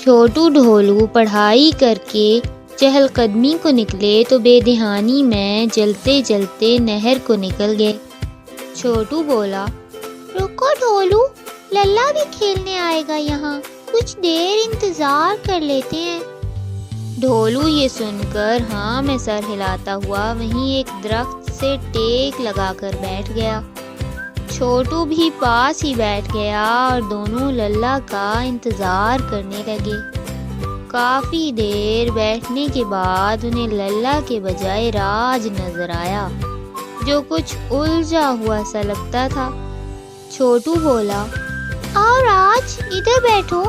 چھوٹو ڈھولو پڑھائی کر کے چہل قدمی کو نکلے تو بے دہانی میں جلتے جلتے نہر کو نکل گئے۔ چھوٹو بولا، رکو ڈھولو، للا بھی کھیلنے آئے گا یہاں، کچھ دیر انتظار کر لیتے ہیں۔ ڈھولو یہ سن کر ہاں میں سر ہلاتا ہوا وہیں ایک درخت سے ٹیک لگا کر بیٹھ گیا۔ چھوٹو بھی پاس ہی بیٹھ گیا اور دونوں للا کا انتظار کرنے لگے۔ کافی دیر بیٹھنے کے بعد انہیں للا کے بجائے راج نظر آیا، جو کچھ الجھا ہوا سا لگتا تھا۔ چھوٹو بولا، آؤ راج، ادھر بیٹھو۔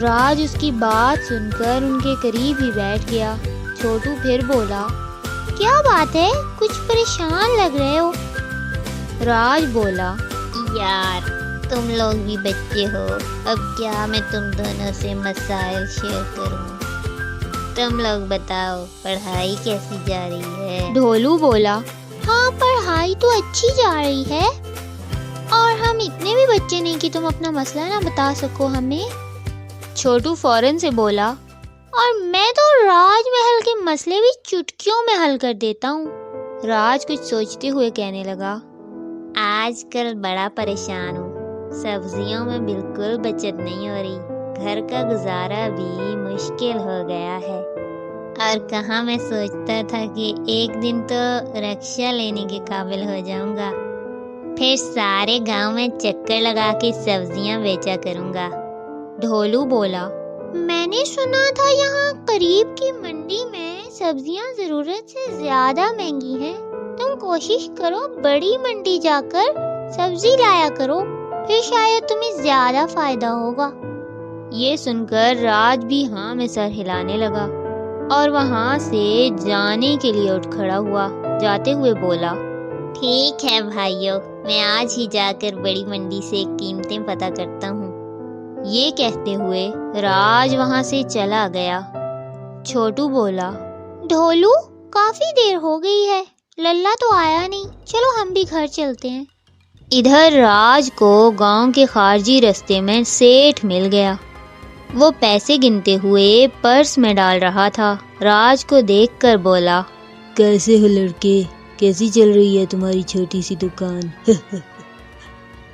راج اس کی بات سن کر ان کے قریب ہی بیٹھ گیا۔ چھوٹو پھر بولا، کیا بات ہے، کچھ پریشان لگ رہے ہو؟ راج بولا، یار تم لوگ بھی بچے ہو، اب کیا میں تم دونوں سے مسائل شیئر کروں؟ تم لوگ بتاؤ پڑھائی کیسی جا رہی ہے؟ ڈھولو بولا، ہاں پڑھائی تو اچھی جا رہی ہے، اور ہم اتنے بھی بچے نہیں کہ تم اپنا مسئلہ نہ بتا سکو ہمیں۔ چھوٹو فوراً سے بولا، اور میں تو راج محل کے مسئلے بھی چٹکیوں میں حل کر دیتا ہوں۔ راج کچھ سوچتے ہوئے کہنے لگا، آج کل بڑا پریشان ہوں، سبزیوں میں بالکل بچت نہیں ہو رہی، گھر کا گزارا بھی مشکل ہو گیا ہے، اور کہاں میں سوچتا تھا کہ ایک دن تو رکشہ لینے کے قابل ہو جاؤں گا، پھر سارے گاؤں میں چکر لگا کے سبزیاں بیچا کروں گا۔ ڈھولو بولا، میں نے سنا تھا یہاں قریب کی منڈی میں سبزیاں ضرورت سے زیادہ مہنگی ہیں، تم کوشش کرو بڑی منڈی جا کر سبزی لایا کرو، پھر شاید تمہیں زیادہ فائدہ ہوگا۔ یہ سن کر راج بھی ہاں میں سر ہلانے لگا اور وہاں سے جانے کے لیے اٹھ کھڑا ہوا۔ جاتے ہوئے بولا، ٹھیک ہے بھائیو، میں آج ہی جا کر بڑی منڈی سے قیمتیں پتہ کرتا ہوں۔ یہ کہتے ہوئے راج وہاں سے چلا گیا۔ چھوٹو بولا، ڈھولو کافی دیر ہو گئی ہے، للا تو آیا نہیں، چلو ہم بھی گھر چلتے ہیں۔ ادھر راج کو گاؤں کے خارجی رستے میں سیٹھ مل گیا۔ وہ پیسے گنتے ہوئے پرس میں ڈال رہا تھا۔ راج کو دیکھ کر بولا، کیسے ہو لڑکے، کیسی چل رہی ہے تمہاری چھوٹی سی دکان؟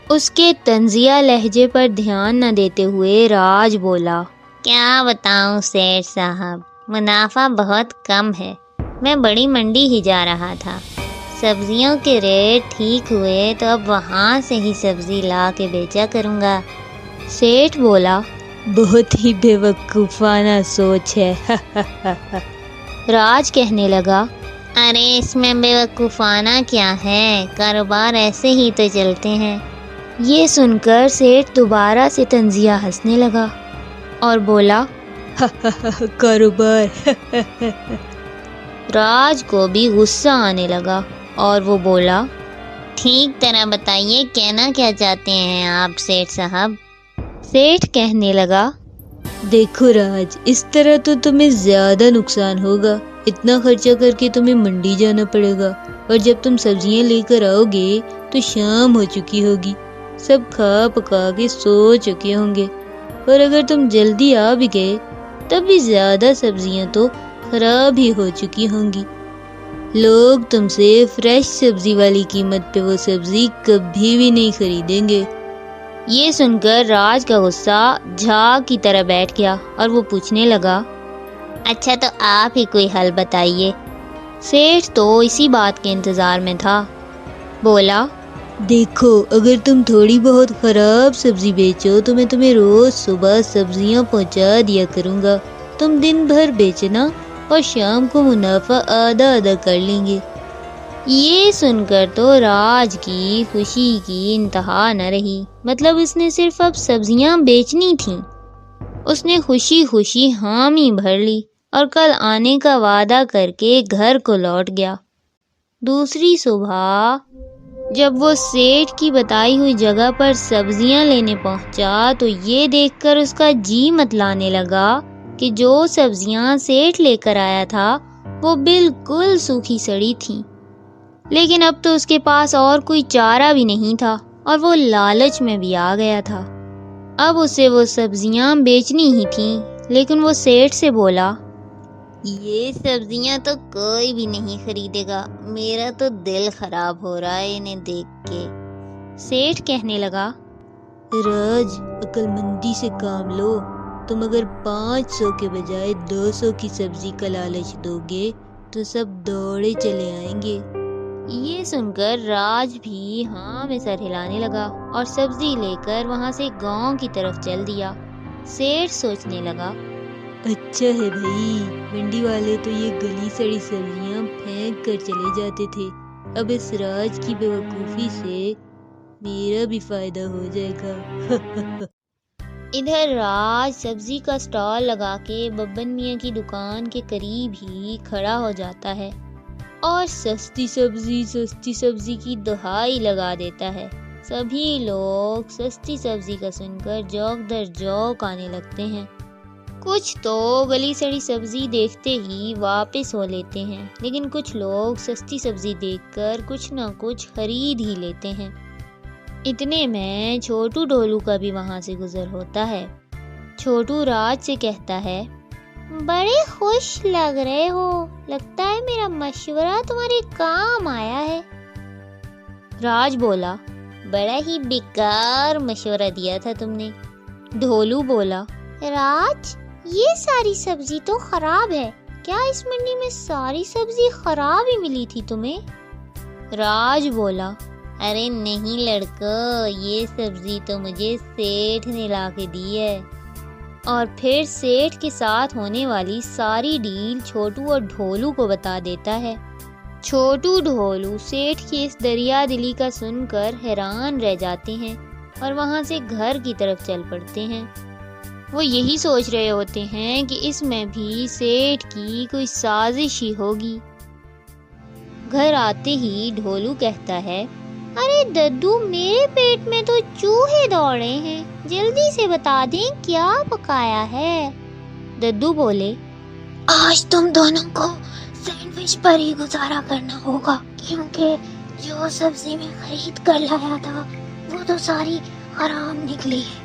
اس کے طنزیہ لہجے پر دھیان نہ دیتے ہوئے راج بولا، کیا بتاؤں سیٹھ صاحب، منافع بہت کم ہے، میں بڑی منڈی ہی جا رہا تھا، سبزیوں کے ریٹ ٹھیک ہوئے تو اب وہاں سے ہی سبزی لا کے بیچا کروں گا۔ سیٹھ بولا، بہت ہی بے وقوفانہ سوچ ہے۔ راج کہنے لگا، ارے اس میں بے وقوفانہ کیا ہے، کاروبار ایسے ہی تو چلتے ہیں۔ یہ سن کر سیٹھ دوبارہ سے طنزیہ ہنسنے لگا اور بولا، کاروبار۔ راج کو بھی غصہ آنے لگا اور وہ بولا، ٹھیک طرح بتائیے کہنا کیا چاہتے ہیں آپ سیٹھ صاحب؟ سیٹھ کہنے لگا، دیکھو راج، اس طرح تو تمہیں زیادہ نقصان ہوگا، اتنا خرچہ کر کے تمہیں منڈی جانا پڑے گا، اور جب تم سبزیاں لے کر آؤ گے تو شام ہو چکی ہوگی، سب کھا پکا کے سو چکے ہوں گے، اور اگر تم جلدی آ بھی گئے تب بھی زیادہ سبزیاں تو خراب ہی ہو چکی ہوں گی، لوگ تم سے فریش سبزی والی قیمت پہ وہ سبزی کبھی بھی نہیں خریدیں گے۔ یہ سن کر راج کا غصہ جھاگ کی طرح بیٹھ گیا اور وہ پوچھنے لگا، اچھا تو آپ ہی کوئی حل بتائیے۔ سیٹھ تو اسی بات کے انتظار میں تھا۔ بولا، دیکھو اگر تم تھوڑی بہت خراب سبزی بیچو تو میں تمہیں روز صبح سبزیاں پہنچا دیا کروں گا، تم دن بھر بیچنا اور شام کو منافع آدھا آدھا کر لیں گے۔ یہ سن کر تو راج کی خوشی کی انتہا نہ رہی، مطلب اس نے صرف اب سبزیاں بیچنی تھیں۔ اس نے خوشی خوشی حامی بھر لی اور کل آنے کا وعدہ کر کے گھر کو لوٹ گیا۔ دوسری صبح جب وہ سیٹھ کی بتائی ہوئی جگہ پر سبزیاں لینے پہنچا تو یہ دیکھ کر اس کا جی متلانے لگا کہ جو سبزیاں سیٹھ لے کر آیا تھا وہ بالکل سوکھی سڑی تھیں، لیکن اب تو اس کے پاس اور کوئی چارہ بھی نہیں تھا اور وہ لالچ میں بھی آ گیا تھا۔ اب اسے وہ سبزیاں بیچنی ہی تھیں، لیکن وہ سیٹھ سے بولا، یہ سبزیاں تو کوئی بھی نہیں خریدے گا، میرا تو دل خراب ہو رہا ہے انہیں دیکھ کے۔ سیٹھ کہنے لگا، راج، عقل مندی سے کام لو، تم اگر 500 کے بجائے 200 کی سبزی کا لالچ دو گے تو سب دوڑے چلے آئیں گے۔ یہ سن کر راج بھی ہاں میں سر ہلانے لگا اور سبزی لے کر وہاں سے گاؤں کی طرف چل دیا۔ سیٹھ سوچنے لگا، اچھا ہے بھائی، منڈی والے تو یہ گلی سڑی سبزیاں پھینک کر چلے جاتے تھے، اب اس راج کی بیوقوفی سے میرا بھی فائدہ ہو جائے گا۔ ادھر راج سبزی کا سٹال لگا کے ببن میاں کی دکان کے قریب ہی کھڑا ہو جاتا ہے اور سستی سبزی کی دہائی لگا دیتا ہے۔ سبھی لوگ سستی سبزی کا سن کر جوک در جوک آنے لگتے ہیں۔ کچھ تو گلی سڑی سبزی دیکھتے ہی واپس ہو لیتے ہیں، لیکن کچھ لوگ سستی سبزی دیکھ کر کچھ نہ کچھ خرید ہی لیتے ہیں۔ اتنے میں چھوٹو ڈھولو کا بھی وہاں سے گزر ہوتا ہے۔ چھوٹو راج سے کہتا ہے، بڑے خوش لگ رہے ہو، لگتا ہے میرا مشورہ تمہارے کام آیا ہے۔ راج بولا، بڑا ہی بیکار مشورہ دیا تھا تم نے۔ ڈھولو بولا، راج، یہ ساری سبزی تو خراب ہے، کیا اس منڈی میں ساری سبزی خراب ہی ملی تھی تمہیں؟ راج بولا، ارے نہیں لڑکا، یہ سبزی تو مجھے سیٹھ نے لا کے دی ہے۔ اور پھر سیٹھ کے ساتھ ہونے والی ساری ڈیل چھوٹو اور ڈھولو کو بتا دیتا ہے۔ چھوٹو ڈھولو سیٹھ کی اس دریا دلی کا سن کر حیران رہ جاتے ہیں اور وہاں سے گھر کی طرف چل پڑتے ہیں۔ وہ یہی سوچ رہے ہوتے ہیں کہ اس میں بھی سیٹھ کی کوئی سازش ہی ہوگی۔ گھر آتے ہی ڈھولو کہتا ہے، ارے ددو، میرے پیٹ میں تو چوہے دوڑے ہیں، جلدی سے بتا دیں کیا پکایا ہے۔ ددو بولے، آج تم دونوں کو سینڈوچ پر ہی گزارا کرنا ہوگا، کیونکہ جو سبزی میں خرید کر لایا تھا وہ تو ساری خراب نکلی ہے۔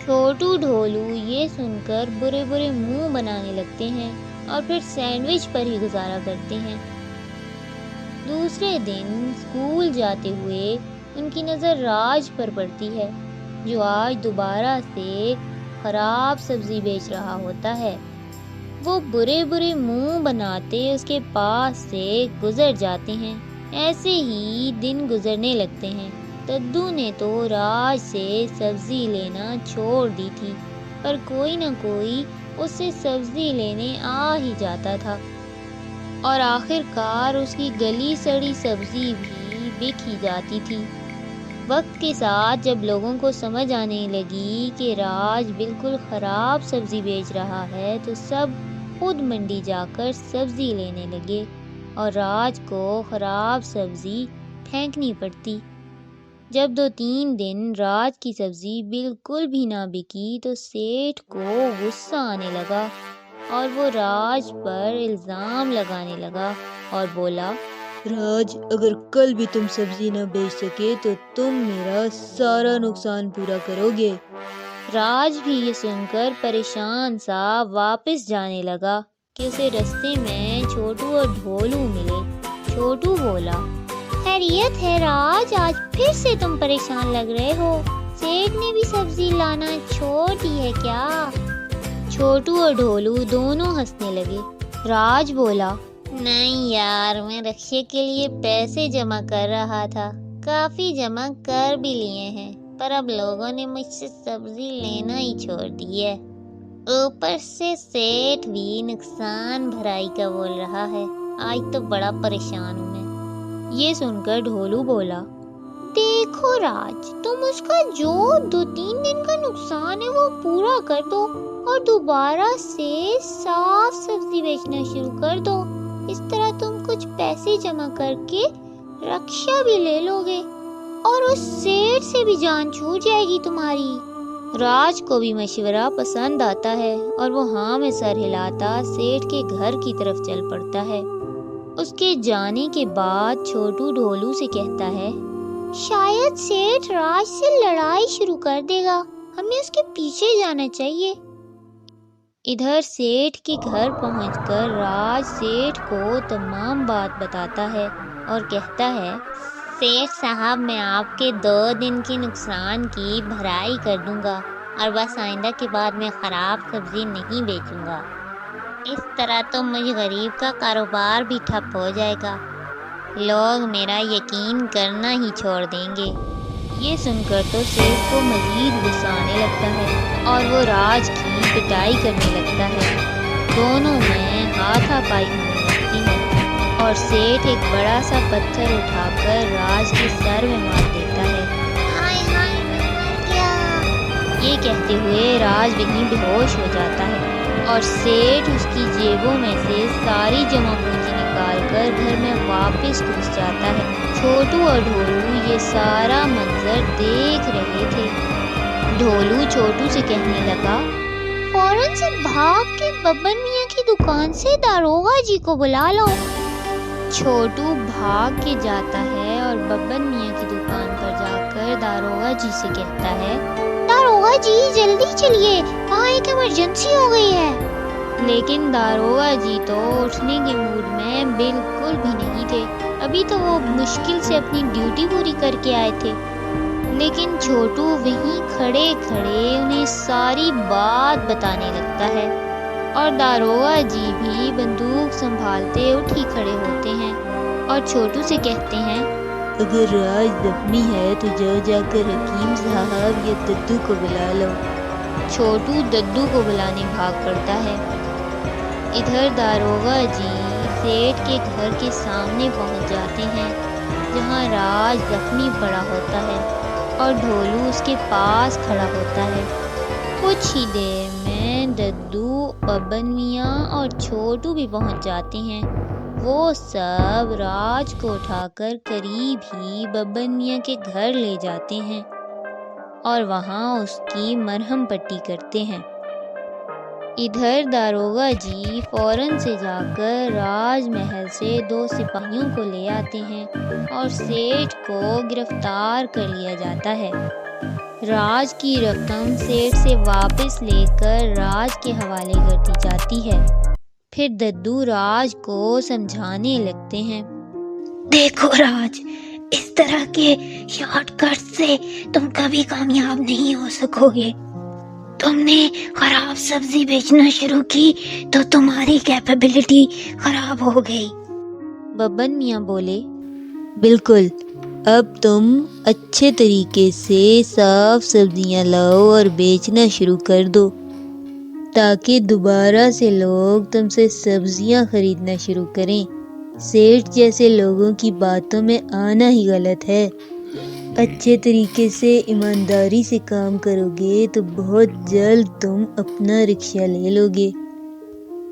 چھوٹو ڈھولو یہ سن کر برے برے منہ بنانے لگتے ہیں اور پھر سینڈوچ پر ہی گزارا کرتے ہیں۔ دوسرے دن اسکول جاتے ہوئے ان کی نظر راج پر پڑتی ہے، جو آج دوبارہ سے خراب سبزی بیچ رہا ہوتا ہے۔ وہ برے برے منہ بناتے اس کے پاس سے گزر جاتے ہیں۔ ایسے ہی دن گزرنے لگتے ہیں۔ ددو نے تو راج سے سبزی لینا چھوڑ دی تھی، پر کوئی نہ کوئی اس سے سبزی لینے آ ہی جاتا تھا اور آخر کار اس کی گلی سڑی سبزی بھی بک ہی جاتی تھی۔ وقت کے ساتھ جب لوگوں کو سمجھ آنے لگی کہ راج بالکل خراب سبزی بیچ رہا ہے تو سب خود منڈی جا کر سبزی لینے لگے اور راج کو خراب سبزی پھینکنی پڑتی۔ جب 2-3 دن راج کی سبزی بالکل بھی نہ بکی تو سیٹھ کو غصہ آنے لگا اور وہ راج پر الزام لگانے لگا اور بولا، راج، اگر کل بھی تم سبزی نہ بیچ سکے تو تم میرا سارا نقصان پورا کرو گے۔ راج بھی یہ سن کر پریشان سا واپس جانے لگا کہ اسے رستے میں چھوٹو اور ڈھولو ملے۔ چھوٹو بولا، خیریت ہے راج، آج پھر سے تم پریشان لگ رہے ہو، سیٹھ نے بھی سبزی لانا چھوڑ دی ہے کیا؟ چھوٹو اور ڈھولو دونوں ہنسنے لگے۔ راج بولا، نہیں یار، میں رکشے کے لیے پیسے جمع کر رہا تھا، کافی جمع کر بھی لیے ہیں، پر اب لوگوں نے مجھ سے سبزی لینا ہی چھوڑ دی ہے، اوپر سے سیٹھ بھی نقصان بھرائی کا بول رہا ہے، آج تو بڑا پریشان ہوں میں۔ یہ سن کر ڈھولو بولا، دیکھو راج، تم اس کا جو 2-3 دن کا نقصان ہے وہ پورا کر دو اور دوبارہ سے صاف سبزی بیچنا شروع کر دو، اس طرح تم کچھ پیسے جمع کر کے رکشہ بھی لے لو گے اور اس سیٹھ سے بھی جان چھوٹ جائے گی تمہاری۔ راج کو بھی مشورہ پسند آتا ہے اور وہ ہاں میں سر ہلاتا سیٹھ کے گھر کی طرف چل پڑتا ہے۔ اس کے جانے کے بعد چھوٹو ڈھولو سے کہتا ہے، شاید سیٹھ راج سے لڑائی شروع کر دے گا، ہمیں اس کے پیچھے جانا چاہیے۔ ادھر سیٹھ کے گھر پہنچ کر راج سیٹھ کو تمام بات بتاتا ہے اور کہتا ہے، سیٹھ صاحب میں آپ کے 2 دن کے نقصان کی بھرائی کر دوں گا اور بس آئندہ کے بعد میں خراب سبزی نہیں بیچوں گا۔ اس طرح تو مجھ غریب کا کاروبار بھی ٹھپ ہو جائے گا، لوگ میرا یقین کرنا ہی چھوڑ دیں گے۔ یہ سن کر تو سیٹھ کو مزید غصہ آنے لگتا ہے اور وہ راج کی پٹائی کرنے لگتا ہے۔ دونوں میں ہاتھا پائی ہونے لگتی ہے اور سیٹھ ایک بڑا سا پتھر اٹھا کر راج کے سر میں مار دیتا ہے۔ ہائے ہائے میں مر گیا، یہ کہتے ہوئے راج وہیں بے ہوش ہو جاتا ہے اور سیٹھ اس کی جیبوں میں سے ساری جمع پونجی نکال کر گھر میں واپس گھس جاتا ہے۔ چھوٹو اور ڈھولو یہ سارا منظر دیکھ رہے تھے۔ ڈھولو چھوٹو سے کہنے لگا، فوراً سے بھاگ کے ببن میاں کی دکان سے داروغہ جی کو بلا لو۔ چھوٹو بھاگ کے جاتا ہے اور ببن میاں کی دکان پر جا کر داروغہ جی سے کہتا ہے، داروغہ جی جلدی چلیے، وہاں ایک ایمرجنسی ہو گئی ہے۔ لیکن داروغہ جی تو اٹھنے کے موڈ میں بالکل بھی نہیں تھے، ابھی تو وہ مشکل سے اپنی ڈیوٹی پوری کر کے آئے تھے۔ لیکن چھوٹو وہیں کھڑے کھڑے انہیں ساری بات بتانے لگتا ہے اور داروغہ جی بھی بندوق سنبھالتے اٹھ ہی کھڑے ہوتے ہیں اور چھوٹو سے کہتے ہیں، اگر راج زخمی ہے تو جا کر حکیم صاحب یا ددو کو بلا لو۔ چھوٹو ددو کو بلانے بھاگ پڑتا ہے۔ ادھر داروغہ جی سیٹھ کے گھر کے سامنے پہنچ جاتے ہیں جہاں راج زخمی پڑا ہوتا ہے اور ڈھولو اس کے پاس کھڑا ہوتا ہے۔ کچھ ہی دیر میں ددو، ببن میاں اور چھوٹو بھی پہنچ جاتے ہیں۔ وہ سب راج کو اٹھا کر قریب ہی ببن میاں کے گھر لے جاتے ہیں اور وہاں اس کی مرہم پٹی کرتے ہیں۔ ادھر داروغہ جی فوراً سے جا کر راج محل سے 2 سپاہیوں کو لے آتے ہیں اور سیٹھ کو گرفتار کر لیا جاتا ہے۔ راج کی رقم سیٹھ سے واپس لے کر راج کے حوالے کر دی جاتی ہے۔ پھر ددو راج کو سمجھانے لگتے ہیں، دیکھو راج، اس طرح کے شارٹ کٹ سے تم کبھی کامیاب نہیں ہو سکو گے۔ تم نے خراب سبزی بیچنا شروع کی تو تمہاری کیپیبلٹی خراب ہو گئی۔ ببن میاں بولے، بالکل، اب تم اچھے طریقے سے صاف سبزیاں لاؤ اور بیچنا شروع کر دو تاکہ دوبارہ سے لوگ تم سے سبزیاں خریدنا شروع کریں۔ سیٹھ جیسے لوگوں کی باتوں میں آنا ہی غلط ہے۔ اچھے طریقے سے ایمانداری سے کام کرو گے تو بہت جلد تم اپنا رکشہ لے لو گے۔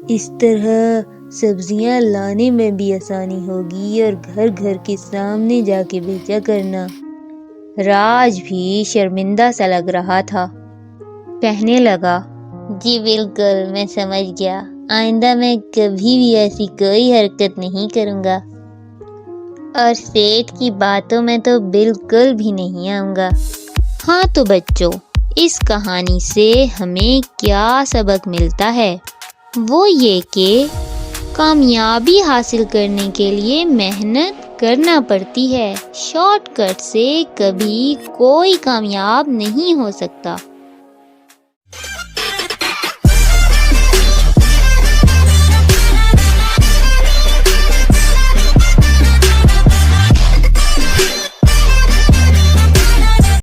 اس طرح سبزیاں لانے میں بھی آسانی ہوگی اور گھر گھر کے سامنے جا کے بیچا کرنا۔ راج بھی شرمندہ سا لگ رہا تھا، کہنے لگا، جی بالکل، میں سمجھ گیا، آئندہ میں کبھی بھی ایسی کوئی حرکت نہیں کروں گا اور سیٹھ کی باتوں میں تو بالکل بھی نہیں آؤں گا۔ ہاں تو بچوں، اس کہانی سے ہمیں کیا سبق ملتا ہے؟ وہ یہ کہ کامیابی حاصل کرنے کے لیے محنت کرنا پڑتی ہے، شارٹ کٹ سے کبھی کوئی کامیاب نہیں ہو سکتا۔